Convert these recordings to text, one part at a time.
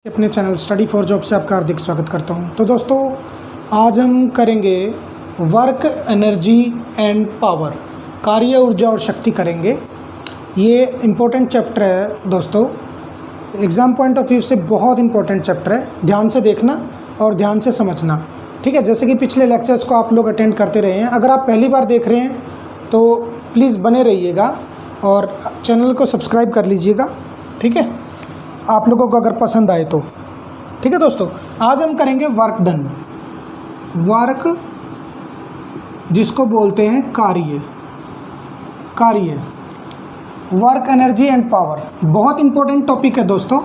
अपने channel study for job से आपका हार्दिक स्वागत करता हूं। तो दोस्तों, आज हम करेंगे वर्क एनर्जी एंड पावर, कार्य ऊर्जा और शक्ति करेंगे। ये इम्पोर्टेंट चैप्टर है दोस्तों, एग्ज़ाम पॉइंट ऑफ व्यू से बहुत इम्पोर्टेंट चैप्टर है। ध्यान से देखना और ध्यान से समझना, ठीक है। जैसे कि पिछले लेक्चर्स को आप लोग अटेंड करते रहे हैं। अगर आप पहली बार देख रहे हैं तो प्लीज़ बने रहिएगा और चैनल को सब्सक्राइब कर लीजिएगा, ठीक है, आप लोगों को अगर पसंद आए तो। ठीक है दोस्तों, आज हम करेंगे वर्क डन। वर्क जिसको बोलते हैं कार्य, वर्क एनर्जी एंड पावर, बहुत इंपॉर्टेंट टॉपिक है दोस्तों।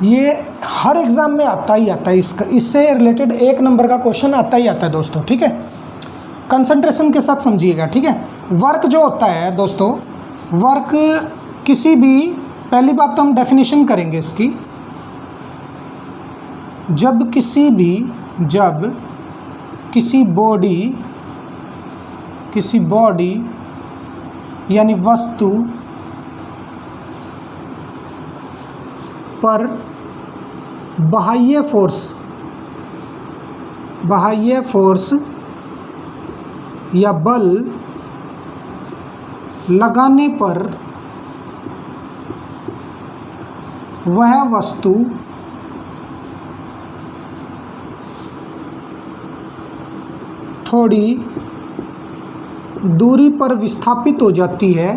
ये हर एग्ज़ाम में आता ही आता है, इससे रिलेटेड 1 नंबर का क्वेश्चन आता ही आता है दोस्तों, ठीक है। कंसंट्रेशन के साथ समझिएगा, ठीक है। वर्क जो होता है दोस्तों, वर्क किसी भी, पहली बात तो हम डेफिनेशन करेंगे इसकी। जब किसी बॉडी यानी वस्तु पर बाह्य फोर्स या बल लगाने पर वह वस्तु थोड़ी दूरी पर विस्थापित हो जाती है,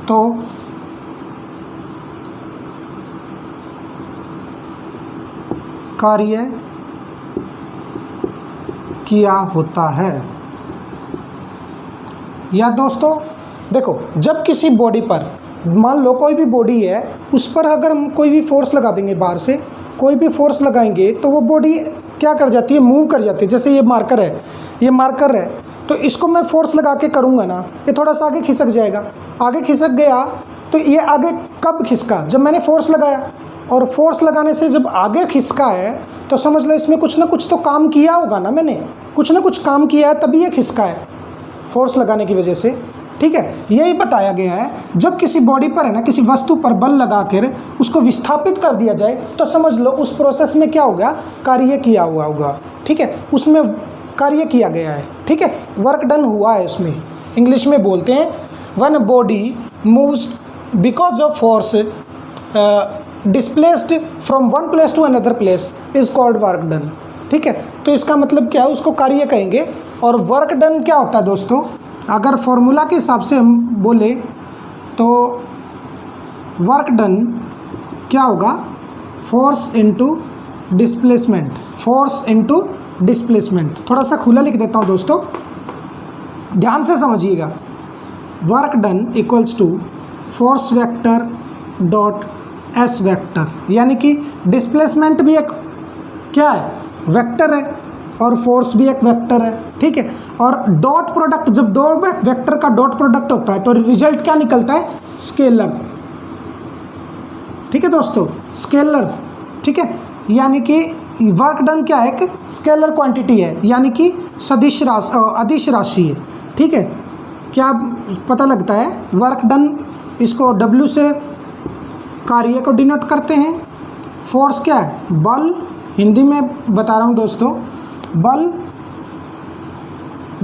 तो कार्य किया होता है। या दोस्तों देखो, जब किसी बॉडी पर, मान लो कोई भी बॉडी है, उस पर अगर हम कोई भी फोर्स लगा देंगे, बाहर से कोई भी फोर्स लगाएंगे तो वो बॉडी क्या कर जाती है, मूव कर जाती है। जैसे ये मार्कर है, तो इसको मैं फोर्स लगा के करूँगा ना, ये थोड़ा सा आगे खिसक जाएगा। आगे खिसक गया तो ये आगे कब खिसका, जब मैंने फोर्स लगाया, और फोर्स लगाने से जब आगे खिसका है तो समझ लो इसमें कुछ ना कुछ तो काम किया होगा ना, मैंने कुछ ना कुछ काम किया है तभी ये खिसका है, फोर्स लगाने की वजह से, ठीक है। यही बताया गया है, जब किसी बॉडी पर है ना, किसी वस्तु पर बल लगाकर उसको विस्थापित कर दिया जाए तो समझ लो उस प्रोसेस में क्या होगा, कार्य किया हुआ होगा, ठीक है, उसमें कार्य किया गया है, ठीक है, वर्क डन हुआ है। उसमें इंग्लिश में बोलते हैं one body moves because of force displaced from one place to another place is called work done, ठीक है। तो इसका मतलब क्या है, उसको कार्य कहेंगे। और वर्क डन क्या होता है दोस्तों, अगर फॉर्मूला के हिसाब से हम बोले तो वर्क डन क्या होगा, फोर्स इनटू डिस्प्लेसमेंट। थोड़ा सा खुला लिख देता हूँ दोस्तों, ध्यान से समझिएगा। Work done equals to force vector dot S vector, यानी कि डिस्प्लेसमेंट भी एक क्या है, वेक्टर है, और फोर्स भी एक वेक्टर है, ठीक है। और डॉट प्रोडक्ट, जब दो वेक्टर का डॉट प्रोडक्ट होता है तो रिजल्ट क्या निकलता है, स्केलर, ठीक है दोस्तों, स्केलर, ठीक है। यानी कि वर्क डन क्या है, एक स्केलर क्वांटिटी है, यानी कि सदिश राशि, अदिश राशि है, ठीक है। क्या पता लगता है, वर्क डन, इसको W से कार्य को डिनोट करते हैं। फोर्स क्या है, बल, हिंदी में बता रहा हूँ दोस्तों, बल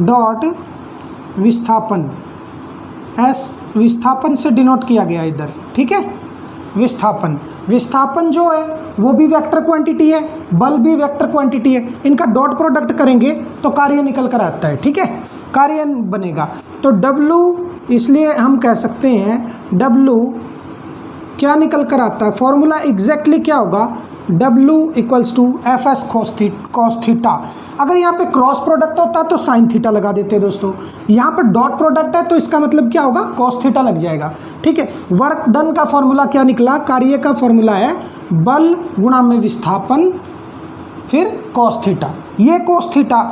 डॉट विस्थापन, S विस्थापन से डिनोट किया गया इधर, ठीक है। विस्थापन जो है वो भी वेक्टर क्वांटिटी है, बल भी वेक्टर क्वांटिटी है, इनका डॉट प्रोडक्ट करेंगे तो कार्य निकल कर आता है, ठीक है, कार्य बनेगा। तो W, इसलिए हम कह सकते हैं W क्या निकल कर आता है, फॉर्मूला एग्जैक्टली क्या होगा, W equals to F S cos theta. अगर यहाँ पे क्रॉस प्रोडक्ट होता तो साइन थीटा लगा देते दोस्तों, यहाँ पर डॉट प्रोडक्ट है तो इसका मतलब क्या होगा, कॉस थीटा लग जाएगा, ठीक है। वर्क डन का फॉर्मूला क्या निकला, कार्य का फॉर्मूला है बल गुणा में विस्थापन फिर कॉस थीटा, ये कॉस थीटा,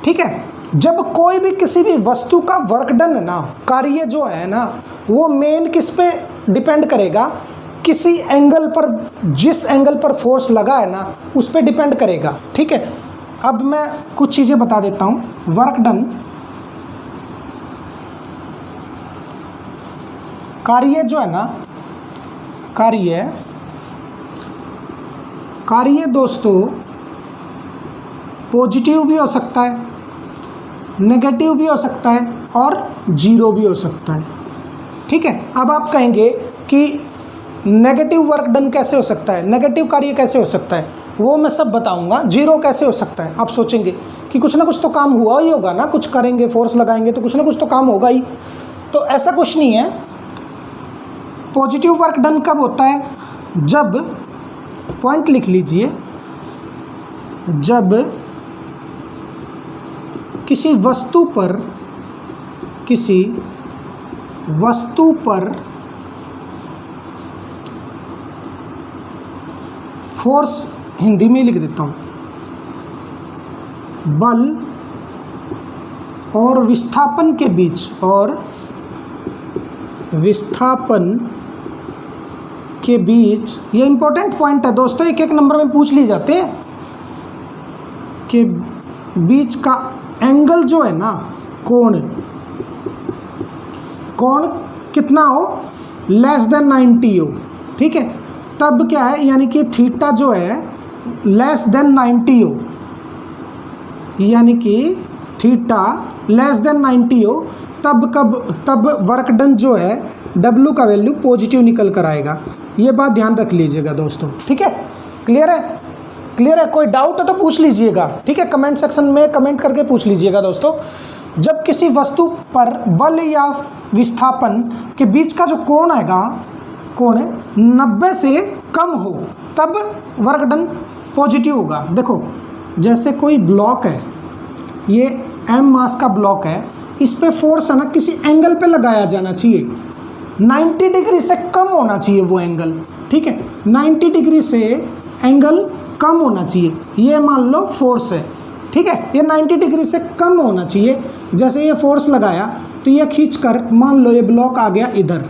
ठीक है। जब कोई भी किसी भी वस्तु का वर्क डन है ना, कार्य जो है ना, वो मेन किस पे डिपेंड करेगा, किसी एंगल पर, जिस एंगल पर फोर्स लगा है ना उस पर डिपेंड करेगा। ठीक है, अब मैं कुछ चीज़ें बता देता हूँ। वर्क डन, कार्य जो है ना, कार्य दोस्तों पॉजिटिव भी हो सकता है, नेगेटिव भी हो सकता है और जीरो भी हो सकता है। ठीक है, अब आप कहेंगे कि नेगेटिव वर्क डन कैसे हो सकता है, नेगेटिव कार्य कैसे हो सकता है, वो मैं सब बताऊंगा। जीरो कैसे हो सकता है, आप सोचेंगे कि कुछ ना कुछ तो काम हुआ ही होगा ना, कुछ करेंगे, फोर्स लगाएंगे तो कुछ ना कुछ तो काम होगा ही। तो ऐसा कुछ नहीं है। पॉजिटिव वर्क डन कब होता है, जब, पॉइंट लिख लीजिए, जब किसी वस्तु पर फोर्स, हिंदी में लिख देता हूँ, बल और विस्थापन के बीच, ये इंपॉर्टेंट पॉइंट है दोस्तों, एक एक नंबर में पूछ लिए जाते हैं, के बीच का एंगल जो है ना, कोण कितना हो, लेस देन 90 हो। ठीक है, तब क्या है, यानी कि थीटा जो है लेस देन 90 हो, यानी कि थीटा लेस देन 90 हो, तब वर्क डन जो है W का वैल्यू पॉजिटिव निकल कर आएगा। ये बात ध्यान रख लीजिएगा दोस्तों। ठीक है, क्लियर है, कोई डाउट है तो पूछ लीजिएगा। ठीक है, कमेंट सेक्शन में कमेंट करके पूछ लीजिएगा दोस्तों। जब किसी वस्तु पर बल या विस्थापन के बीच का जो कोण है 90 से कम हो, तब वर्क डन पॉजिटिव होगा। देखो, जैसे कोई ब्लॉक है, ये m मास का ब्लॉक है, इस पे फोर्स है ना किसी एंगल पे लगाया जाना चाहिए, 90 डिग्री से कम होना चाहिए वो एंगल। ठीक है, 90 डिग्री से एंगल कम होना चाहिए। ये मान लो फोर्स है, ठीक है, ये 90 डिग्री से कम होना चाहिए। जैसे ये फोर्स लगाया तो ये खींचकर, मान लो ये ब्लॉक आ गया इधर,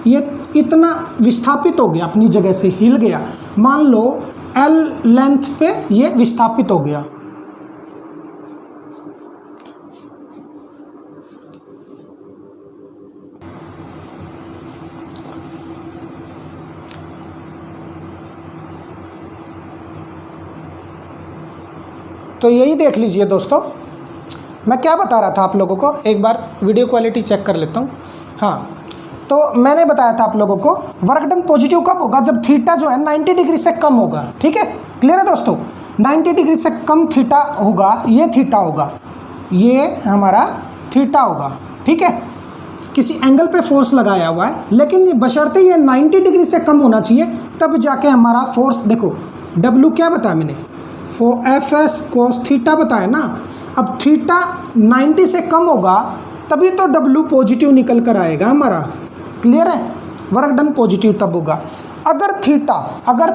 ये इतना विस्थापित हो गया, अपनी जगह से हिल गया, मान लो L लेंथ पे ये विस्थापित हो गया। तो यही देख लीजिए दोस्तों, मैं क्या बता रहा था आप लोगों को, एक बार वीडियो क्वालिटी चेक कर लेता हूँ। हाँ, तो मैंने बताया था आप लोगों को वर्क डन पॉजिटिव कब होगा, जब थीटा जो है 90 डिग्री से कम होगा। ठीक है, क्लियर है दोस्तों, 90 डिग्री से कम थीटा होगा, ये थीटा होगा, ये हमारा थीटा होगा। ठीक है, किसी एंगल पे फोर्स लगाया हुआ है, लेकिन बशर्ते ये 90 डिग्री से कम होना चाहिए, तब जाके हमारा फोर्स, देखो W क्या बताया मैंने, Fs cos थीटा बताया ना। अब थीटा 90 से कम होगा तभी तो W पॉजिटिव निकल कर आएगा हमारा। क्लियर है, वर्क डन पॉजिटिव तब होगा अगर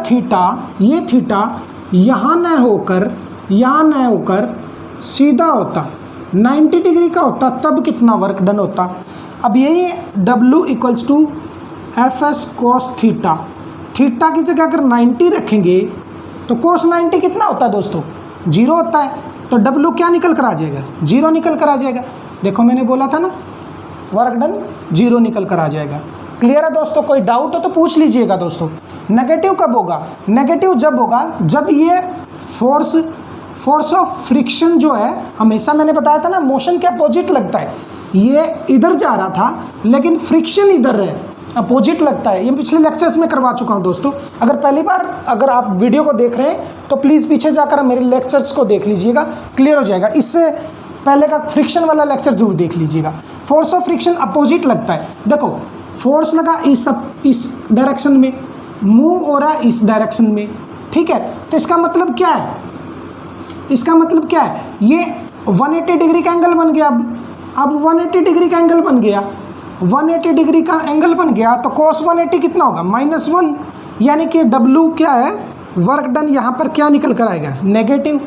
थीटा ये थीटा यहाँ न होकर सीधा होता, 90 डिग्री का होता, तब कितना वर्क डन होता। अब यही W equals to Fs cos theta की जगह अगर 90 रखेंगे तो cos 90 कितना होता है दोस्तों, 0 होता है, तो W क्या निकल कर आ जाएगा, 0 निकल कर आ जाएगा। देखो मैंने बोला था ना, वर्क डन 0 निकल कर आ जाएगा। क्लियर है दोस्तों, कोई डाउट हो तो पूछ लीजिएगा दोस्तों। नेगेटिव कब होगा, नेगेटिव जब होगा जब ये फोर्स ऑफ फ्रिक्शन जो है, हमेशा मैंने बताया था ना मोशन के अपोजिट लगता है, ये इधर जा रहा था लेकिन फ्रिक्शन इधर है, अपोजिट लगता है। ये पिछले लेक्चर्स में करवा चुका हूँ दोस्तों। अगर पहली बार अगर आप वीडियो को देख रहे हैं तो प्लीज़ पीछे जाकर मेरे लेक्चर्स को देख लीजिएगा, क्लियर हो जाएगा। इससे पहले का फ्रिक्शन वाला लेक्चर जरूर देख लीजिएगा। फोर्स ऑफ फ्रिक्शन अपोजिट लगता है। देखो फोर्स लगा इस डायरेक्शन में, मूव हो रहा है इस डायरेक्शन में, ठीक है। तो इसका मतलब क्या है, ये 180 डिग्री का एंगल बन गया। अब 180 डिग्री का एंगल बन गया, 180 डिग्री का एंगल बन गया तो cos 180 कितना होगा, -1, यानी कि W क्या है, वर्क डन यहाँ पर क्या निकल कर आएगा, नेगेटिव।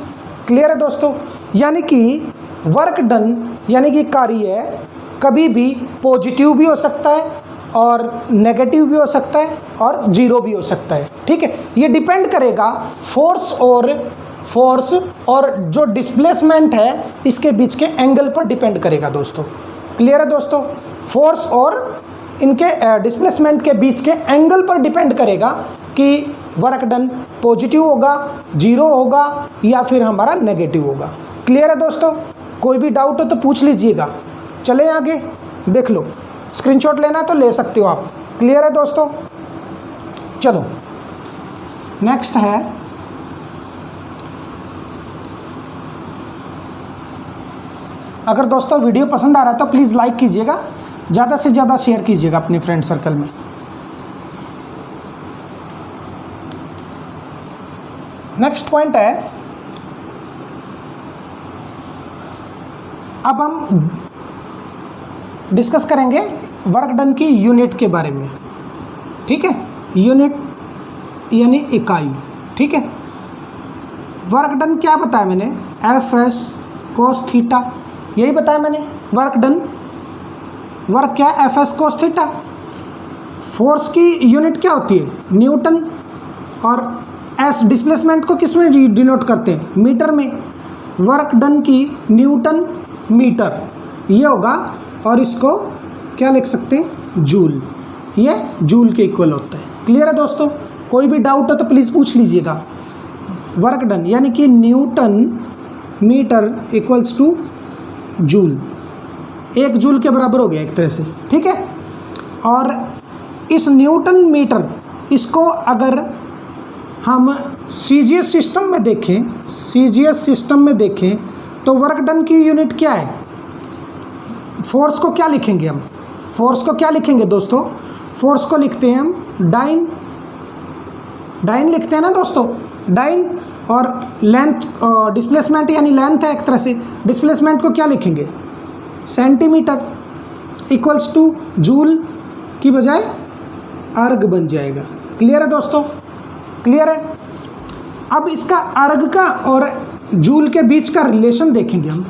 क्लियर है दोस्तों, यानी कि वर्क डन यानी कि कार्य कभी भी पॉजिटिव भी हो सकता है, और नेगेटिव भी हो सकता है और जीरो भी हो सकता है। ठीक है, ये डिपेंड करेगा फोर्स और जो डिस्प्लेसमेंट है इसके बीच के एंगल पर डिपेंड करेगा दोस्तों। क्लियर है दोस्तों? फोर्स और इनके डिस्प्लेसमेंट के बीच के एंगल पर डिपेंड करेगा कि वर्क डन पॉजिटिव होगा, जीरो होगा या फिर हमारा नेगेटिव होगा। क्लियर है दोस्तों? कोई भी डाउट हो तो पूछ लीजिएगा। चले आगे, देख लो, स्क्रीनशॉट लेना है तो ले सकते हो आप। क्लियर है दोस्तों? चलो नेक्स्ट है, अगर दोस्तों वीडियो पसंद आ रहा है तो प्लीज़ लाइक कीजिएगा, ज़्यादा से ज़्यादा शेयर कीजिएगा अपने फ्रेंड सर्कल में। नेक्स्ट पॉइंट है, अब हम डिस्कस करेंगे वर्क डन की यूनिट के बारे में। ठीक है, यूनिट यानी इकाई। ठीक है, वर्क डन क्या बताया मैंने? एफ एस कोस थीटा, यही बताया मैंने। वर्क डन, वर्क क्या है? F S cos theta. Force की यूनिट क्या होती है? न्यूटन। और एस डिस्प्लेसमेंट को किस में डिनोट करते हैं? मीटर में। वर्क डन की न्यूटन मीटर ये होगा, और इसको क्या लिख सकते हैं? जूल। ये जूल के इक्वल होता है। क्लियर है दोस्तों? कोई भी डाउट हो तो प्लीज़ पूछ लीजिएगा। वर्क डन यानी कि newton metre equals to joule, 1 joule के बराबर हो गया एक तरह से। ठीक है, और इस न्यूटन मीटर, इसको अगर हम सीजीएस सिस्टम में देखें, सीजीएस सिस्टम में देखें तो वर्क डन की यूनिट क्या है? फोर्स को क्या लिखेंगे हम? फोर्स को क्या लिखेंगे दोस्तों? फोर्स को लिखते हैं हम डाइन। डाइन लिखते हैं ना दोस्तों, डाइन। और लेंथ, डिस्प्लेसमेंट यानी लेंथ है एक तरह से, डिस्प्लेसमेंट को क्या लिखेंगे? सेंटीमीटर इक्वल्स टू जूल की बजाय अर्ग बन जाएगा। क्लियर है दोस्तों? क्लियर है? अब इसका अर्ग का और जूल के बीच का रिलेशन देखेंगे हम।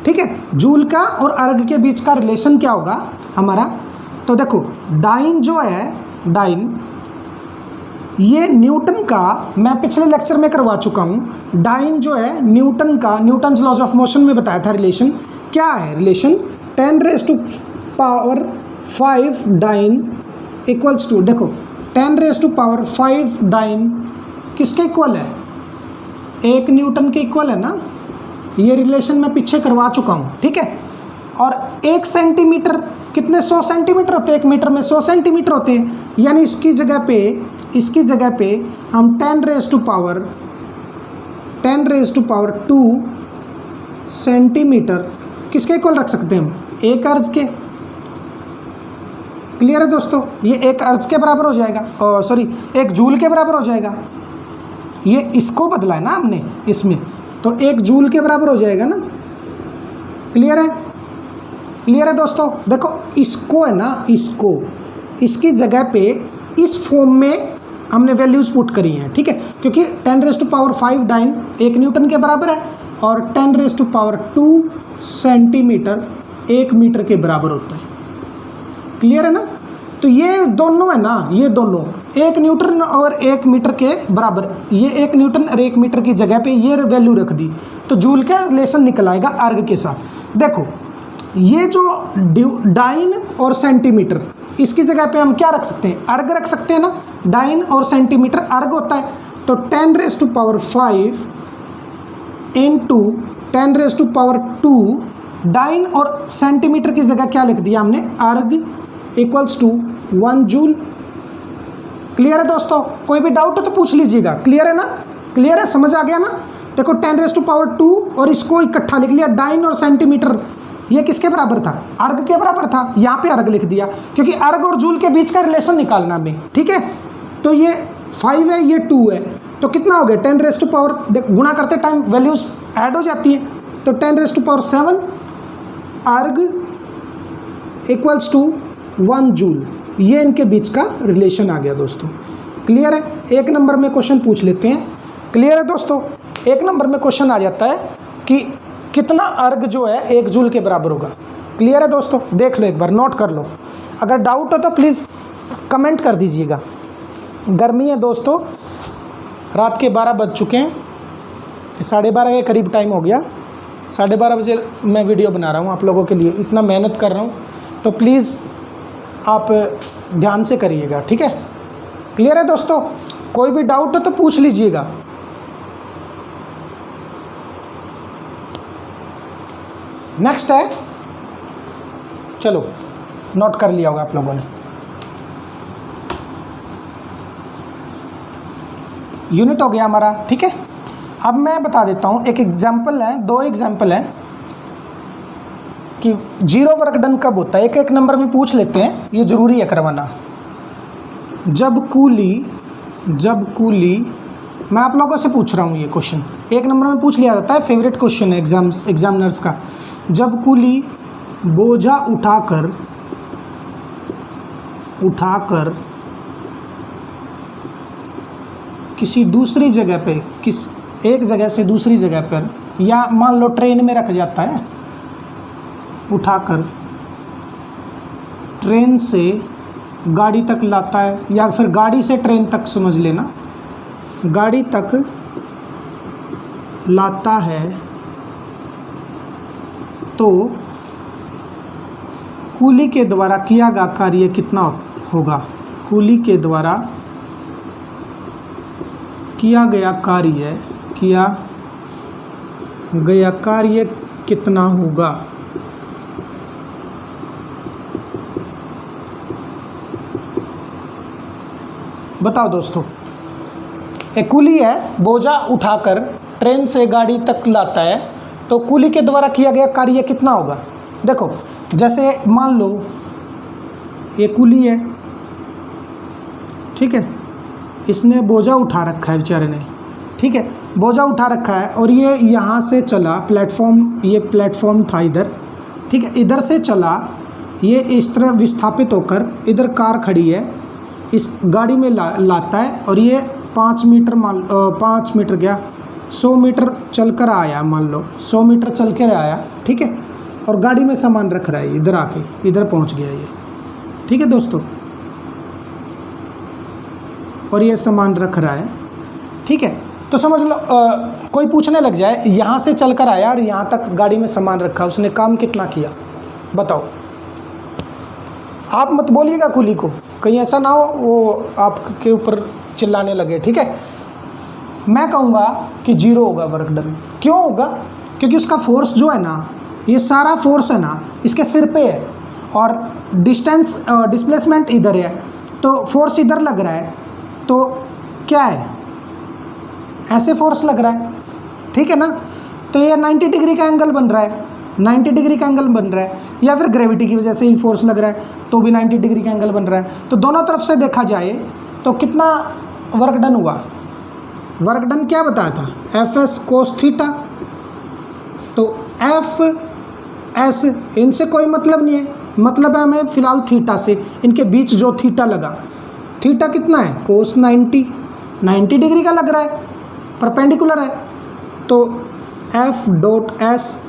ठीक है, जूल का और अर्ग के बीच का रिलेशन क्या होगा हमारा? तो देखो, डाइन जो है, डाइन ये न्यूटन का, मैं पिछले लेक्चर में करवा चुका हूँ। डाइन जो है न्यूटन का, न्यूटन्स लॉज ऑफ मोशन में बताया था रिलेशन। क्या है रिलेशन? 10⁻⁵ डाइन इक्वल्स टू, देखो 10⁻⁵ डाइन किसके इक्वल है? 1 न्यूटन के इक्वल है ना। ये रिलेशन मैं पीछे करवा चुका हूँ। ठीक है, और 1 सेंटीमीटर कितने? 100 सेंटीमीटर होते हैं, 1 मीटर में 100 सेंटीमीटर होते हैं। यानी इसकी जगह पे हम 10⁻²⁵ सेंटीमीटर किसके इक्वल रख सकते हैं हम? 1 अर्ज के। क्लियर है दोस्तों? ये 1 अर्ज के बराबर हो जाएगा, सॉरी 1 जूल के बराबर हो जाएगा। ये इसको बदला है ना हमने इसमें, तो 1 जूल के बराबर हो जाएगा ना। क्लियर है? क्लियर है दोस्तों? देखो, इसको है ना, इसको, इसकी जगह पे इस फॉर्म में हमने वैल्यूज़ पुट करी हैं। ठीक है, क्योंकि 10⁻⁵ डाइन 1 न्यूटन के बराबर है और 10⁻² सेंटीमीटर 1 मीटर के बराबर होता है। क्लियर है ना? तो ये दोनों है ना, ये दोनों 1 न्यूटन और 1 मीटर के बराबर, ये 1 न्यूटन और 1 मीटर की जगह पे ये वैल्यू रख दी, तो जूल का रिलेशन निकल आएगा अर्ग के साथ। देखो, ये जो डाइन और सेंटीमीटर, इसकी जगह पे हम क्या रख सकते हैं? अर्ग रख सकते हैं ना। डाइन और सेंटीमीटर अर्ग होता है, तो 10⁵ इंटू 10⁻², डाइन और सेंटीमीटर की जगह क्या लिख दिया हमने? अर्ग इक्वल्स टू 1 जूल। क्लियर है दोस्तों? कोई भी डाउट हो तो पूछ लीजिएगा। क्लियर है ना? क्लियर है? समझ आ गया ना? देखो 10⁻² और इसको इकट्ठा लिख लिया, डाइन और सेंटीमीटर, ये किसके बराबर था? अर्ग के बराबर था। यहाँ पे अर्ग लिख दिया क्योंकि अर्ग और जूल के बीच का रिलेशन निकालना हमें। ठीक है, तो ये 5 है, ये 2 है, तो कितना हो गया? 10⁻, गुणा करते टाइम वैल्यूज ऐड हो जाती है, तो 10⁻7 अर्ग इक्वल्स टू 1 जूल। ये इनके बीच का रिलेशन आ गया दोस्तों। क्लियर है? 1 नंबर में क्वेश्चन पूछ लेते हैं। क्लियर है दोस्तों? 1 नंबर में क्वेश्चन आ जाता है कि कितना अर्ग जो है 1 जूल के बराबर होगा। क्लियर है दोस्तों? देख लो एक बार, नोट कर लो। अगर डाउट हो तो प्लीज़ कमेंट कर दीजिएगा। गर्मी है दोस्तों, रात के 12 बज चुके हैं, 12:30 के करीब टाइम हो गया। 12:30 बजे मैं वीडियो बना रहा हूँ आप लोगों के लिए, इतना मेहनत कर रहा हूँ, तो प्लीज़ आप ध्यान से करिएगा, ठीक है। क्लियर है दोस्तों? कोई भी डाउट हो तो पूछ लीजिएगा। नेक्स्ट है, चलो नोट कर लिया होगा आप लोगों ने, यूनिट हो गया हमारा, ठीक है। अब मैं बता देता हूँ, एक एग्जाम्पल है, 2 एग्जाम्पल है कि जीरो वर्क डन कब होता है। एक नंबर में पूछ लेते हैं, ये ज़रूरी है करवाना। जब कूली मैं आप लोगों से पूछ रहा हूँ ये क्वेश्चन, 1 नंबर में पूछ लिया जाता है, फेवरेट क्वेश्चन है एग्जामिनर्स का। जब कूली बोझा उठाकर किसी दूसरी जगह पे, एक जगह से दूसरी जगह पर, या मान लो ट्रेन में रख जाता है, उठाकर ट्रेन से गाड़ी तक लाता है, या फिर गाड़ी से ट्रेन तक, समझ लेना, गाड़ी तक लाता है, तो कूली के द्वारा किया गया कार्य कितना होगा? कूली के द्वारा किया गया कार्य कितना होगा? बताओ दोस्तों। एक कूली है, बोझा उठाकर ट्रेन से गाड़ी तक लाता है, तो कूली के द्वारा किया गया कार्य कितना होगा? देखो, जैसे मान लो ये कूली है, ठीक है, इसने बोझा उठा रखा है बेचारे ने, ठीक है, बोझा उठा रखा है, और ये यहाँ से चला प्लेटफॉर्म, ये प्लेटफॉर्म था इधर, ठीक है, इधर से चला, ये इस तरह विस्थापित होकर इधर कार खड़ी है, इस गाड़ी में लाता है, और ये 5 मीटर गया, 100 मीटर चल कर आया, मान लो 100 मीटर चल कर आया, ठीक है, और गाड़ी में सामान रख रहा है, इधर आके इधर पहुंच गया ये, ठीक है दोस्तों, और ये सामान रख रहा है, ठीक है। तो समझ लो कोई पूछने लग जाए, यहाँ से चल कर आया और यहाँ तक गाड़ी में सामान रखा, उसने काम कितना किया? बताओ। आप मत बोलिएगा कूली को, कहीं ऐसा ना हो वो आपके ऊपर चिल्लाने लगे, ठीक है। मैं कहूँगा कि 0 होगा वर्क डन। क्यों होगा? क्योंकि उसका फोर्स जो है ना, ये सारा फोर्स है ना इसके सिर पे है, और डिस्प्लेसमेंट इधर है, तो फोर्स इधर लग रहा है, तो क्या है, ऐसे फोर्स लग रहा है, ठीक है ना। तो ये 90 डिग्री का एंगल बन रहा है, 90 डिग्री का एंगल बन रहा है, या फिर ग्रेविटी की वजह से ही फोर्स लग रहा है, तो भी 90 डिग्री का एंगल बन रहा है। तो दोनों तरफ से देखा जाए तो कितना वर्क डन हुआ? वर्क डन क्या बताया था? Fs cos theta. तो Fs इनसे कोई मतलब नहीं है, मतलब है हमें फ़िलहाल थीटा से, इनके बीच जो थीटा लगा, थीटा कितना है? कोस 90 डिग्री का लग रहा है, परपेंडिकुलर है, तो F डॉट एस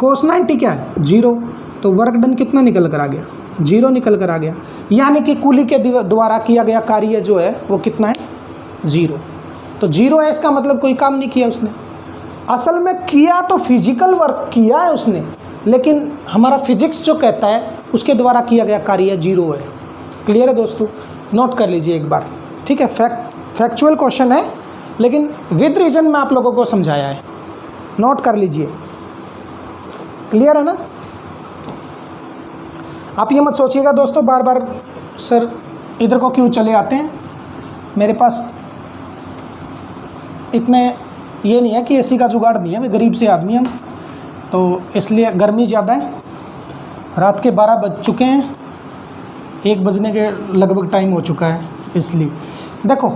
कोस 90 क्या है? 0। तो वर्क डन कितना निकल कर आ गया? 0 निकल कर आ गया। यानी कि कूली के द्वारा किया गया कार्य जो है वो कितना है? 0। तो 0 है, इसका मतलब कोई काम नहीं किया उसने। असल में किया तो फिजिकल वर्क किया है उसने, लेकिन हमारा फिजिक्स जो कहता है उसके द्वारा किया गया कार्य 0 है। क्लियर है दोस्तों? नोट कर लीजिए एक बार, ठीक है। फैक्चुअल क्वेश्चन है, लेकिन विद रीजन में आप लोगों को समझाया है, नोट कर लीजिए। क्लियर है ना? आप ये मत सोचिएगा दोस्तों बार बार सर इधर को क्यों चले आते हैं। मेरे पास इतने ये नहीं है कि एसी का जुगाड़ नहीं है, मैं गरीब से आदमी हम, तो इसलिए गर्मी ज़्यादा है। रात के 12 बज चुके हैं, 1 बजने के लगभग टाइम हो चुका है, इसलिए देखो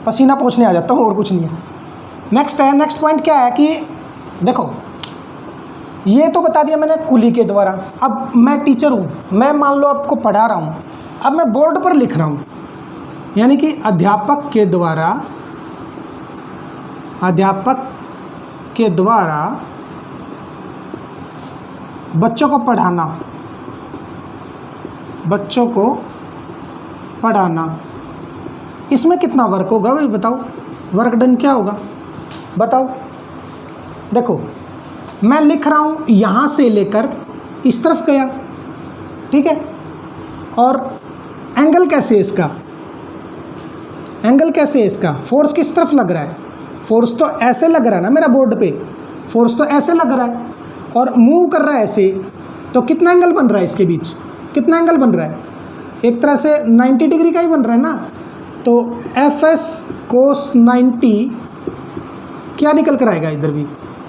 पसीना पोंछने आ जाता हूँ, और कुछ नहीं है। नेक्स्ट पॉइंट क्या है कि देखो, ये तो बता दिया मैंने कूली के द्वारा। अब मैं टीचर हूँ, मैं मान लो आपको पढ़ा रहा हूँ, अब मैं बोर्ड पर लिख रहा हूँ, यानी कि अध्यापक के द्वारा बच्चों को पढ़ाना, बच्चों को पढ़ाना। इसमें कितना वर्क होगा भाई बताओ, वर्क डन क्या होगा बताओ। देखो मैं लिख रहा हूँ यहाँ से लेकर इस तरफ गया, ठीक है, और एंगल कैसे है इसका, एंगल कैसे है इसका, फोर्स किस तरफ लग रहा है, फोर्स तो ऐसे लग रहा है ना मेरा बोर्ड पे, फोर्स तो ऐसे लग रहा है और मूव कर रहा है ऐसे, तो कितना एंगल बन रहा है इसके बीच, कितना एंगल बन रहा है, एक तरह से 90 डिग्री का ही बन रहा है ना। तो एफ एस कोस 90 क्या निकल कर आएगा, इधर भी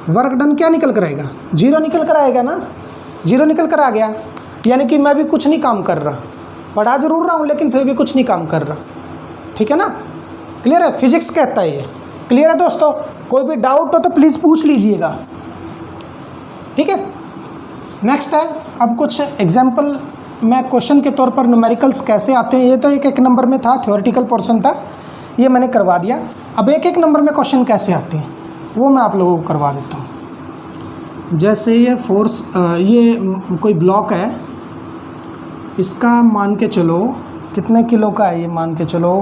वर्क डन क्या निकल कर आएगा, 0 निकल कर आएगा ना, 0 निकल कर आ गया। यानी कि मैं भी कुछ नहीं काम कर रहा, पढ़ा जरूर रहा हूँ लेकिन फिर भी कुछ नहीं काम कर रहा, ठीक है ना। क्लियर है, फिजिक्स कहता है ये। क्लियर है दोस्तों, कोई भी डाउट हो तो प्लीज़ पूछ लीजिएगा, ठीक है। नेक्स्ट है, अब कुछ एग्जाम्पल मैं क्वेश्चन के तौर पर न्यूमेरिकल्स कैसे आते हैं, ये तो एक नंबर में था, थ्योरेटिकल पोर्शन था, ये मैंने करवा दिया। अब एक नंबर में क्वेश्चन कैसे आते हैं वो मैं आप लोगों को करवा देता हूँ। जैसे ये फोर्स, ये कोई ब्लॉक है, इसका मान के चलो कितने किलो का है, ये मान के चलो,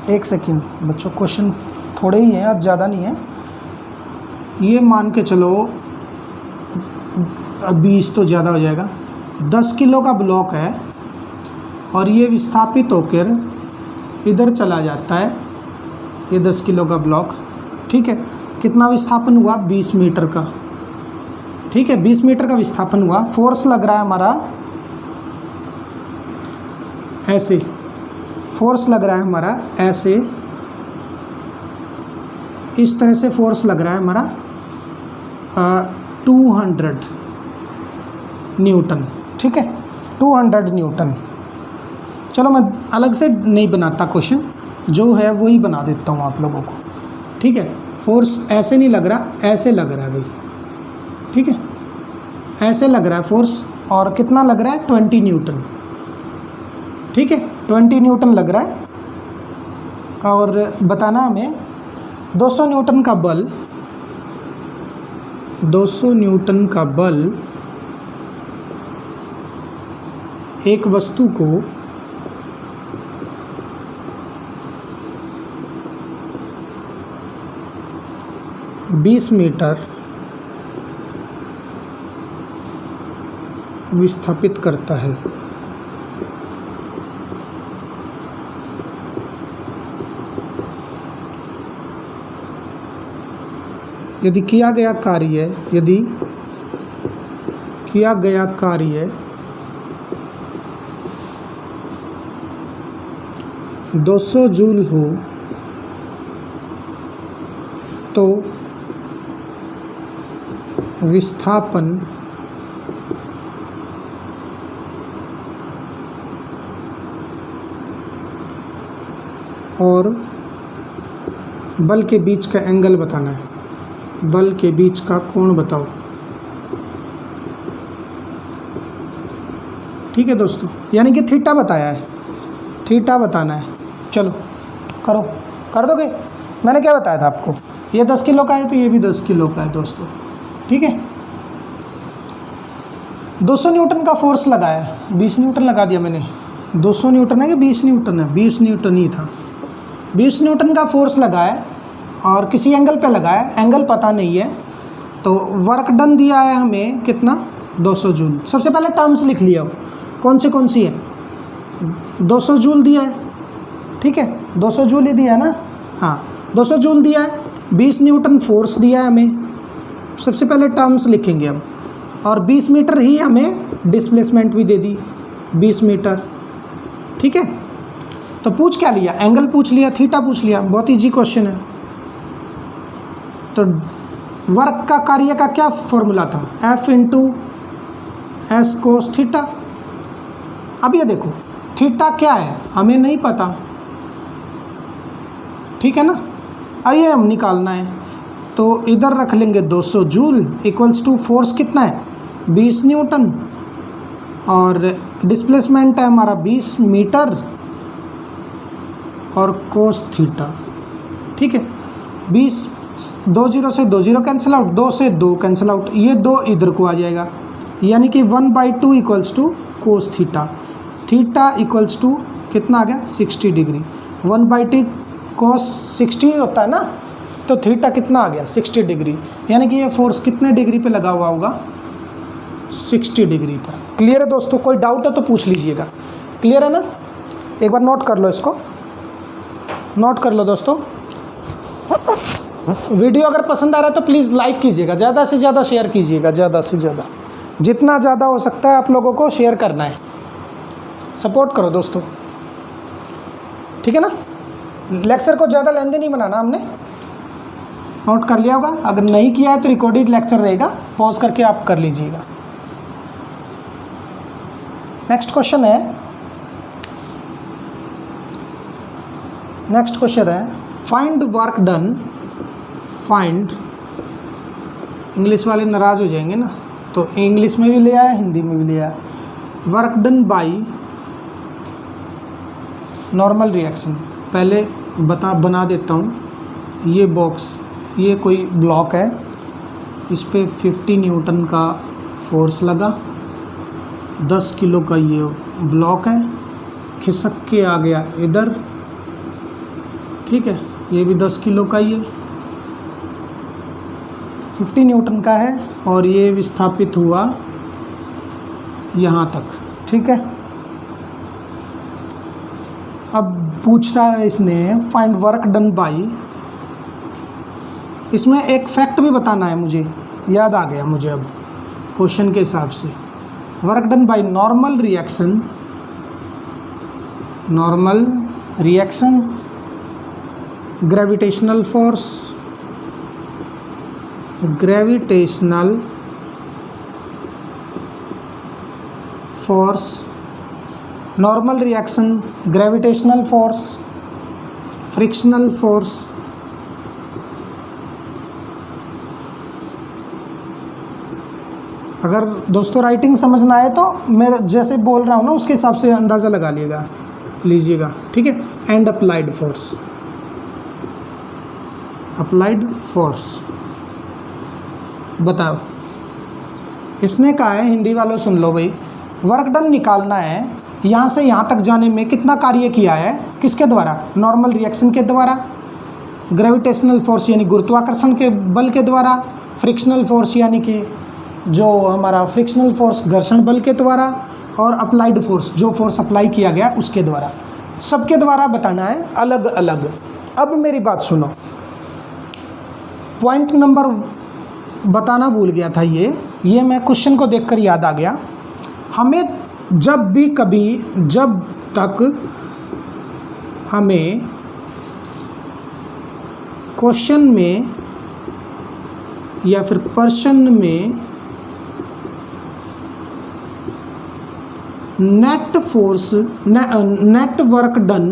एक सेकेंड बच्चों, क्वेश्चन थोड़े ही हैं, अब ज़्यादा नहीं है। ये मान के चलो 20 तो ज़्यादा हो जाएगा, 10 किलो का ब्लॉक है और ये विस्थापित होकर इधर चला जाता है, ये 10 किलो का ब्लॉक, ठीक है। कितना विस्थापन हुआ, 20 मीटर का, ठीक है, 20 मीटर का विस्थापन हुआ। फोर्स लग रहा है हमारा ऐसे, फोर्स लग रहा है हमारा ऐसे, इस तरह से फोर्स लग रहा है हमारा 200 न्यूटन, ठीक है, 200 न्यूटन। चलो मैं अलग से नहीं बनाता क्वेश्चन, जो है वही बना देता हूँ आप लोगों को, ठीक है। फोर्स ऐसे नहीं लग रहा, ऐसे लग रहा है भाई, ठीक है, ऐसे लग रहा है फोर्स, और कितना लग रहा है, 20 न्यूटन, ठीक है, 20 न्यूटन लग रहा है। और बताना हमें 200 न्यूटन का बल, 200 न्यूटन का बल एक वस्तु को बीस मीटर विस्थापित करता है। यदि किया गया कार्य 200 जूल हो तो विस्थापन और बल के बीच का एंगल बताना है, बल के बीच का कोण बताओ, ठीक है दोस्तों। यानी कि थीटा बताया है, थीटा बताना है। चलो करो, कर दोगे। मैंने क्या बताया था आपको, ये 10 किलो का है तो ये भी 10 किलो का है दोस्तों, ठीक है। 200 न्यूटन का फोर्स लगाया, 20 न्यूटन लगा दिया मैंने, 200 न्यूटन है कि 20 न्यूटन है, 20 न्यूटन ही था। 20 न्यूटन का फोर्स लगाया और किसी एंगल पे लगाया, एंगल पता नहीं है, तो वर्क डन दिया है हमें कितना, 200 जूल। सबसे पहले टर्म्स लिख लिया, कौन सी है, 200 जूल दिया है, ठीक है, 200 जूल ही दिया है ना, हाँ 200 जूल दिया है, 20 न्यूटन फोर्स दिया है हमें। सबसे पहले टर्म्स लिखेंगे अब, और 20 मीटर ही हमें डिस्प्लेसमेंट भी दे दी, 20 मीटर, ठीक है। तो पूछ क्या लिया, एंगल पूछ लिया, थीटा पूछ लिया, बहुत इजी क्वेश्चन है। तो वर्क का कार्य का क्या फॉर्मूला था, F into s cos theta. अब ये देखो थीटा क्या है हमें नहीं पता, ठीक है ना, आइए हम निकालना है। तो इधर रख लेंगे 200 जूल इक्वल्स टू फोर्स कितना है, 20 न्यूटन, और डिस्प्लेसमेंट है हमारा 20 मीटर, और कोस थीटा, ठीक है। 20, 2 0 से 2 0 कैंसिल आउट, 2 से 2 कैंसिल आउट, ये 2 इधर को आ जाएगा, यानी कि 1/2 equals to cos theta. Theta equals to कितना आ गया 60 डिग्री। 1/t cos 60 होता है ना, तो थीटा कितना आ गया 60 डिग्री, यानी कि ये फोर्स कितने डिग्री पे लगा हुआ होगा 60 डिग्री पर। क्लियर है दोस्तों? कोई डाउट है तो पूछ लीजिएगा। क्लियर है ना? एक बार नोट कर लो, इसको नोट कर लो दोस्तों। वीडियो अगर पसंद आ रहा है तो प्लीज़ लाइक कीजिएगा, ज़्यादा से ज़्यादा शेयर कीजिएगा, ज़्यादा से ज़्यादा जितना ज़्यादा हो सकता है आप लोगों को शेयर करना है। सपोर्ट करो दोस्तों, ठीक है ना? लेक्चर को ज़्यादा लेंथी नहीं बनाना हमने, नोट कर लिया होगा। अगर नहीं किया है तो रिकॉर्डेड लेक्चर रहेगा, पॉज करके आप कर लीजिएगा। नेक्स्ट क्वेश्चन है, find work done. Find, English वाले नाराज़ हो जाएंगे ना, तो इंग्लिश में भी ले आया, हिंदी में भी ले आया। Work done by normal reaction. पहले बना देता हूँ। ये बॉक्स, ये कोई ब्लॉक है, इस पे 50 न्यूटन का फोर्स लगा, 10 किलो का ये ब्लॉक है, खिसक के आ गया इधर, ठीक है। ये भी 10 किलो का ही है, 50 न्यूटन का है, और ये विस्थापित हुआ यहाँ तक, ठीक है। अब पूछता है इसने फाइंड वर्क डन बाई, इसमें एक फैक्ट भी बताना है मुझे, याद आ गया मुझे अब क्वेश्चन के हिसाब से। Work done by normal reaction, gravitational force, normal reaction, gravitational force, frictional force, अगर दोस्तों राइटिंग समझ ना आए तो मैं जैसे बोल रहा हूँ ना उसके हिसाब से अंदाज़ा लगा लीजिएगा, ठीक है। एंड अप्लाइड फोर्स, बताओ। इसने कहा है, हिंदी वालों सुन लो भाई, वर्क डन निकालना है, यहाँ से यहाँ तक जाने में कितना कार्य किया है, किसके द्वारा? नॉर्मल रिएक्शन के द्वारा, ग्रेविटेशनल फोर्स यानी गुरुत्वाकर्षण के बल के द्वारा, फ्रिक्शनल फोर्स यानी कि जो हमारा फ्रिक्शनल फोर्स घर्षण बल के द्वारा, और अप्लाइड फोर्स जो फोर्स अप्लाई किया गया उसके द्वारा, सबके द्वारा बताना है अलग अलग। अब मेरी बात सुनो, पॉइंट नंबर बताना भूल गया था, ये मैं क्वेश्चन को देखकर याद आ गया। हमें जब तक हमें क्वेश्चन में या फिर प्रश्न में नेट वर्क डन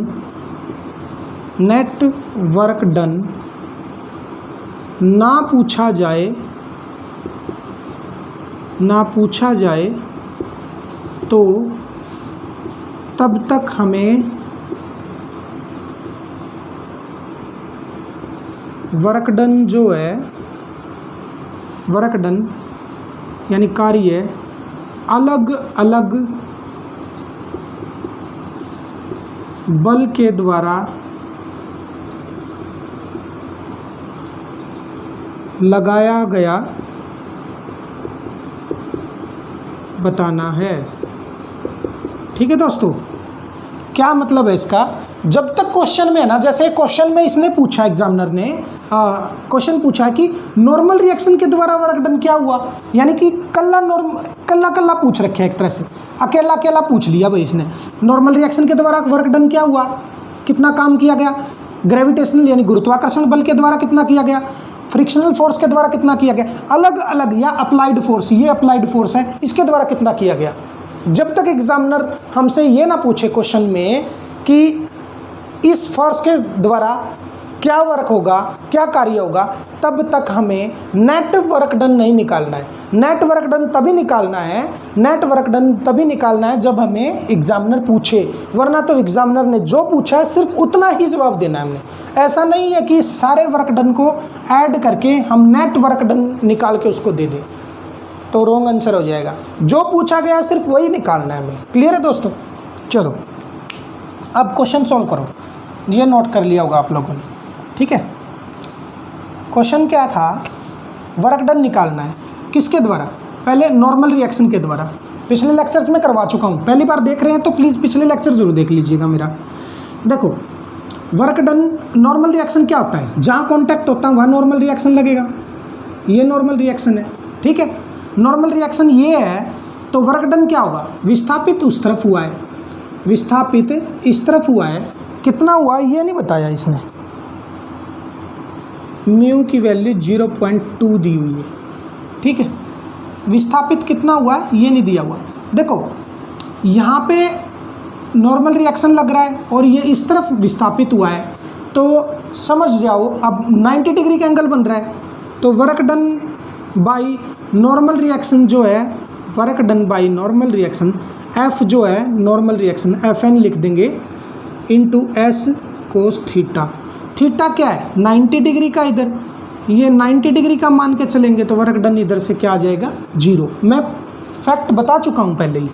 ना पूछा जाए तो तब तक हमें वर्क डन जो है, वर्क डन यानी कार्य अलग अलग बल के द्वारा लगाया गया बताना है, ठीक है दोस्तों। क्या मतलब है इसका? जब तक क्वेश्चन में है ना, जैसे क्वेश्चन में इसने पूछा, एग्जामिनर ने क्वेश्चन पूछा कि नॉर्मल रिएक्शन के द्वारा वर्क डन क्या हुआ, यानी कि कल्ला पूछ रखे है, एक तरह से अकेला पूछ लिया भाई इसने। नॉर्मल रिएक्शन के द्वारा वर्क डन क्या हुआ, कितना काम किया गया, ग्रेविटेशनल यानी गुरुत्वाकर्षण बल के द्वारा कितना किया गया, फ्रिक्शनल फोर्स के द्वारा कितना किया गया, अलग अलग, या अप्लाइड फोर्स, ये अप्लाइड फोर्स है, इसके द्वारा कितना किया गया। जब तक एग्जामिनर हमसे ये ना पूछे क्वेश्चन में कि इस फोर्स के द्वारा क्या वर्क होगा, क्या कार्य होगा, तब तक हमें नेट वर्क डन नहीं निकालना है। नेट वर्क डन तभी निकालना है जब हमें एग्जामिनर पूछे, वरना तो एग्जामिनर ने जो पूछा है सिर्फ उतना ही जवाब देना है हमने। ऐसा नहीं है कि सारे वर्क डन को ऐड करके हम नेट वर्क डन निकाल के उसको दे दें, तो रॉन्ग आंसर हो जाएगा। जो पूछा गया है सिर्फ वही निकालना है हमें। क्लियर है दोस्तों? चलो अब क्वेश्चन सॉल्व करो, ये नोट कर लिया होगा आप लोगों ने, ठीक है। क्वेश्चन क्या था, वर्क डन निकालना है किसके द्वारा, पहले नॉर्मल रिएक्शन के द्वारा। पिछले लेक्चर्स में करवा चुका हूँ, पहली बार देख रहे हैं तो प्लीज़ पिछले लेक्चर जरूर देख लीजिएगा मेरा। देखो वर्क डन नॉर्मल रिएक्शन क्या होता है, जहाँ कॉन्टैक्ट होता है वहाँ नॉर्मल रिएक्शन लगेगा, ये नॉर्मल रिएक्शन है, ठीक है। नॉर्मल रिएक्शन ये है तो वर्क डन क्या होगा, विस्थापित उस तरफ हुआ है, विस्थापित इस तरफ हुआ है, कितना हुआ ये नहीं बताया इसने, म्यू की वैल्यू 0.2 दी हुई है, ठीक है। विस्थापित कितना हुआ है ये नहीं दिया हुआ। देखो यहाँ पे नॉर्मल रिएक्शन लग रहा है और ये इस तरफ विस्थापित हुआ है, तो समझ जाओ अब 90 डिग्री का एंगल बन रहा है, तो work done by normal reaction जो है, work done by normal reaction F जो है नॉर्मल रिएक्शन एफ एन लिख देंगे इंटू एस कोस थीटा। थीटा क्या है 90 डिग्री का, इधर ये 90 डिग्री का मान के चलेंगे तो वर्क डन इधर से क्या आ जाएगा 0। मैं फैक्ट बता चुका हूँ पहले ही,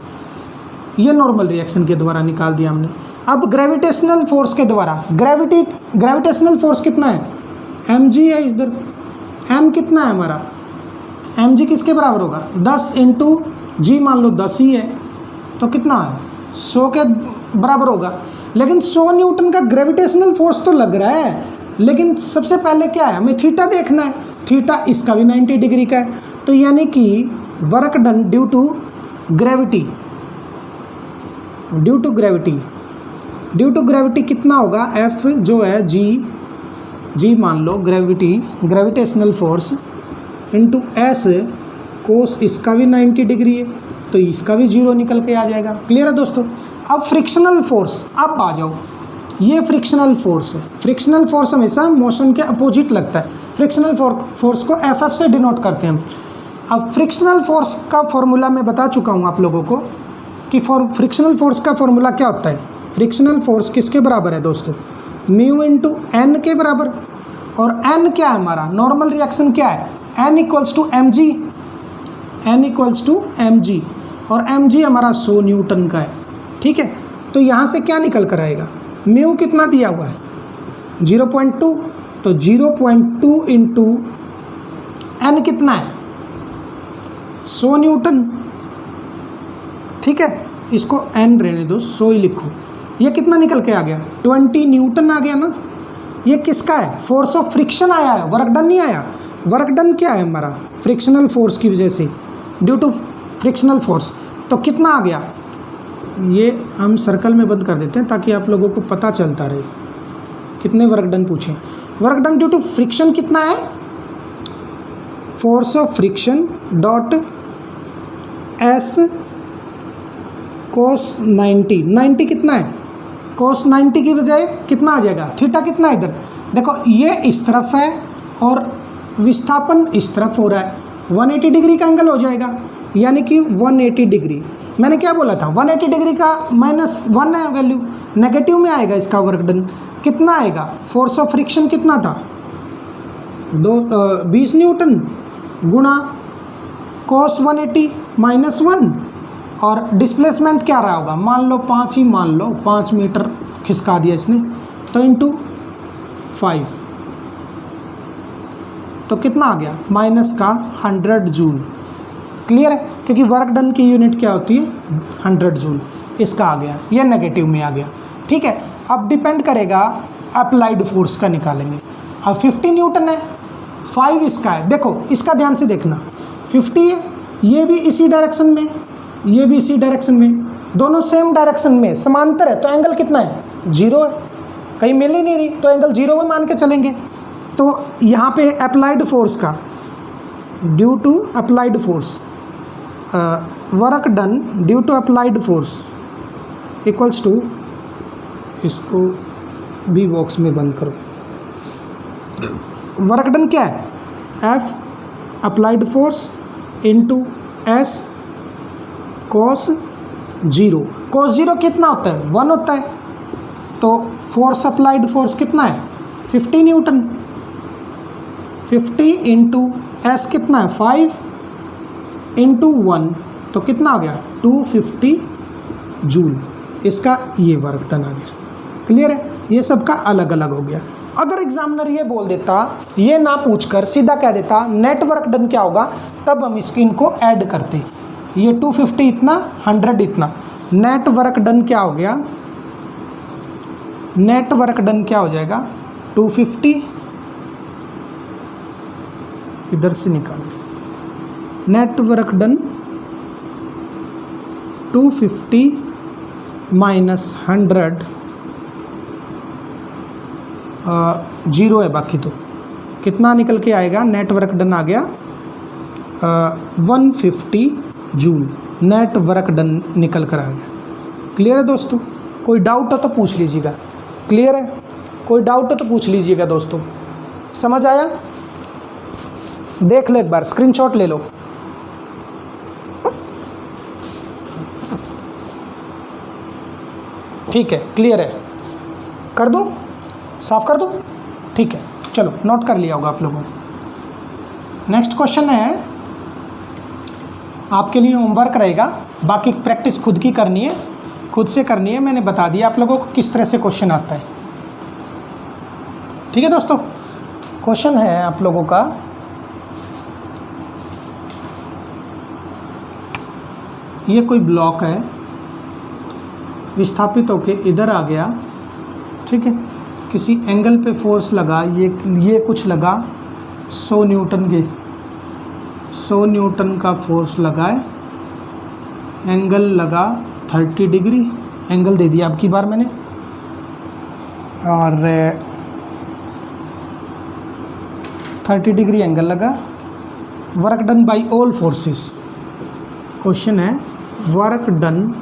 ये नॉर्मल रिएक्शन के द्वारा निकाल दिया हमने। अब ग्रेविटेशनल फोर्स के द्वारा, ग्रेविटेशनल फोर्स कितना है, mg है इधर, m कितना है हमारा, mg किसके बराबर होगा 10 इंटू जी, मान लो 10 ही है तो कितना है 100 के बराबर होगा। लेकिन 100 न्यूटन का ग्रेविटेशनल फोर्स तो लग रहा है, लेकिन सबसे पहले क्या है हमें थीटा देखना है, थीटा इसका भी 90 डिग्री का है, तो यानी कि work done due to gravity, due to gravity कितना होगा, F जो है जी मान लो gravitational force into s cos इसका भी 90 डिग्री है तो इसका भी 0 निकल के आ जाएगा। क्लियर है दोस्तों। अब फ्रिक्शनल फोर्स, अब आ जाओ, ये फ्रिक्शनल फोर्स है। फ्रिक्शनल फोर्स हमेशा मोशन के अपोजिट लगता है, फ्रिक्शनल फोर्स को FF से डिनोट करते हैं। अब फ्रिक्शनल फोर्स का फॉर्मूला मैं बता चुका हूँ आप लोगों को कि फ्रिक्शनल फोर्स का फॉर्मूला क्या होता है। फ्रिक्शनल फोर्स किसके बराबर है दोस्तों, म्यू इंटू एन के बराबर, और एन क्या है हमारा, नॉर्मल रिएक्शन क्या है, N equals to M G, और एम जी हमारा 100 न्यूटन का है, ठीक है। तो यहाँ से क्या निकल कर आएगा, म्यू कितना दिया हुआ है 0.2, तो 0.2 इंटू एन कितना है 100 न्यूटन, ठीक है। इसको एन रहने दो, 100 ही लिखो। ये कितना निकल के आ गया 20 न्यूटन आ गया ना। ये किसका है, फोर्स ऑफ फ्रिक्शन आया है, वर्क डन नहीं आया। वर्क डन क्या है हमारा, फ्रिक्शनल फोर्स की वजह से, ड्यू टू फ्रिक्शनल फोर्स, तो कितना आ गया, ये हम सर्कल में बंद कर देते हैं ताकि आप लोगों को पता चलता रहे कितने वर्क डन पूछे। Work done due to friction कितना है, force of friction dot S cos 90 कितना है, कोस 90 की बजाय कितना आ जाएगा, थीटा कितना है इधर, देखो ये इस तरफ है और विस्थापन इस तरफ हो रहा है, 180 डिग्री का एंगल हो जाएगा, यानी कि 180 डिग्री। मैंने क्या बोला था 180 डिग्री का -1 है वैल्यू, नेगेटिव में आएगा इसका वर्क डन, कितना आएगा, फोर्स ऑफ फ्रिक्शन कितना था 20 न्यूटन गुणा cos 180 -1, और डिस्प्लेसमेंट क्या रहा होगा, मान लो 5 ही मान लो, 5 मीटर खिसका दिया इसने, तो इंटू 5, तो कितना आ गया -100 जूल। क्लियर है, क्योंकि वर्क डन की यूनिट क्या होती है 100 जूल, इसका आ गया, ये नेगेटिव में आ गया, ठीक है। अब डिपेंड करेगा अप्लाइड फोर्स का निकालेंगे। अब 50 न्यूटन है, 5 इसका है, देखो इसका ध्यान से देखना, 50 है, ये भी इसी डायरेक्शन में, ये भी इसी डायरेक्शन में, दोनों सेम डायरेक्शन में समांतर है, तो एंगल कितना है 0 है, कहीं मिल ही नहीं रही, तो एंगल 0 में मान के चलेंगे। तो यहाँ पे अप्लाइड फोर्स का, due to applied force, work done due to applied force equals to, इसको भी बॉक्स में बंद करो, वर्क डन क्या है F applied force into s कोस 0, कोस 0 कितना होता है 1 होता है, तो फोर्स अप्लाइड फोर्स कितना है 50 न्यूटन, 50 इंटू एस कितना है 5 इंटू 1, तो कितना आ गया 250 जूल। इसका ये वर्क डन आ गया। क्लियर है? ये सबका अलग अलग हो गया। अगर एग्जामिनर ये बोल देता, ये ना पूछकर सीधा कह देता नेट वर्क डन क्या होगा, तब हम इनको ऐड करते। ये 250 इतना, 100 इतना, नेट वर्क डन क्या हो गया, नेट वर्क डन क्या हो जाएगा 250, इधर से निकाल, नेट वर्क डन 250 माइनस 100, 0 है बाकी, तो कितना निकल के आएगा, नेट वर्क डन आ गया 150 जूल, नेट वर्क डन निकल कर आ गया। क्लियर है दोस्तों? कोई डाउट हो तो पूछ लीजिएगा। क्लियर है? कोई डाउट हो तो पूछ लीजिएगा दोस्तों। समझ आया? देख लो एक बार, स्क्रीनशॉट ले लो। ठीक है, क्लियर है? कर दूं? साफ कर दूं? ठीक है, चलो नोट कर लिया होगा आप लोगों ने। नेक्स्ट क्वेश्चन है, आपके लिए होमवर्क रहेगा, बाकी प्रैक्टिस खुद की करनी है, खुद से करनी है। मैंने बता दिया आप लोगों को किस तरह से क्वेश्चन आता है। ठीक है दोस्तों? क्वेश्चन है आप लोगों का, ये कोई ब्लॉक है, विस्थापित होके इधर आ गया, ठीक है, किसी एंगल पे फोर्स लगा, ये कुछ लगा 100 न्यूटन के, 100 न्यूटन का फोर्स लगा है, एंगल लगा 30 डिग्री, एंगल दे दिया अब की बार मैंने, और 30 डिग्री एंगल लगा, work done by all forces. Question है वर्क डन,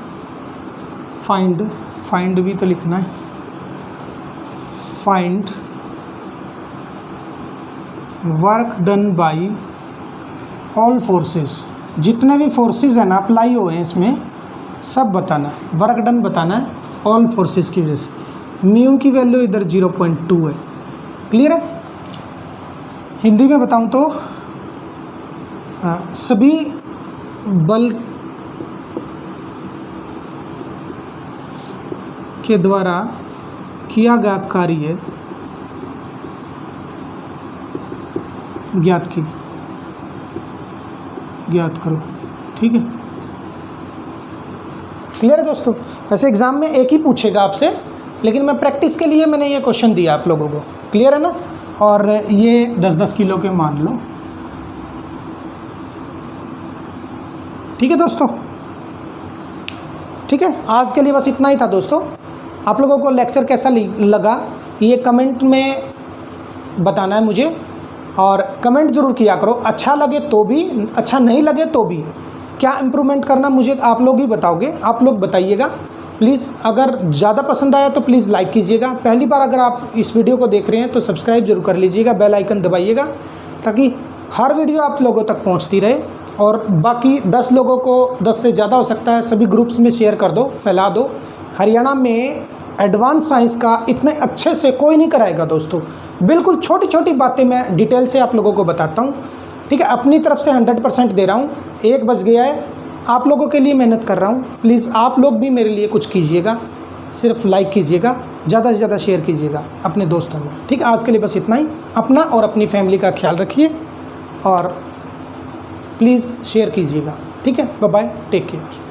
फाइंड भी तो लिखना है, find work done by all forces, जितने भी फोर्सेस हैं ना अप्लाई हुए हैं इसमें सब बताना है, वर्क डन बताना है ऑल फोर्सेस की वजह से। म्यू की वैल्यू इधर 0.2 है। क्लियर है? हिंदी में बताऊं तो सभी बल के द्वारा किया गया कार्य ज्ञात करो। ठीक है? क्लियर है दोस्तों? वैसे एग्जाम में एक ही पूछेगा आपसे, लेकिन मैं प्रैक्टिस के लिए मैंने ये क्वेश्चन दिया आप लोगों को। क्लियर है ना? और ये 10-10 किलो के मान लो। ठीक है दोस्तों? ठीक है, आज के लिए बस इतना ही था दोस्तों। आप लोगों को लेक्चर कैसा लगा ये कमेंट में बताना है मुझे, और कमेंट ज़रूर किया करो। अच्छा लगे तो भी, अच्छा नहीं लगे तो भी, क्या इम्प्रूवमेंट करना मुझे आप लोग ही बताओगे, आप लोग बताइएगा प्लीज़। अगर ज़्यादा पसंद आया तो प्लीज़ लाइक कीजिएगा। पहली बार अगर आप इस वीडियो को देख रहे हैं तो सब्सक्राइब जरूर कर लीजिएगा, बेल आइकन दबाइएगा, ताकि हर वीडियो आप लोगों तक पहुंचती रहे। और बाकी 10 लोगों को, 10 से ज़्यादा हो सकता है, सभी ग्रुप्स में शेयर कर दो, फैला दो। हरियाणा में एडवांस साइंस का इतने अच्छे से कोई नहीं कराएगा दोस्तों। बिल्कुल छोटी छोटी बातें मैं डिटेल से आप लोगों को बताता हूँ। ठीक है? अपनी तरफ से 100% दे रहा हूँ। 1 बज गया है, आप लोगों के लिए मेहनत कर रहा हूँ। प्लीज़ आप लोग भी मेरे लिए कुछ कीजिएगा, सिर्फ लाइक कीजिएगा, ज़्यादा से ज़्यादा शेयर कीजिएगा अपने दोस्तों में। ठीक है? आज के लिए बस इतना ही। अपना और अपनी फैमिली का ख्याल रखिए और प्लीज़ शेयर कीजिएगा। ठीक है? Bye bye, take care.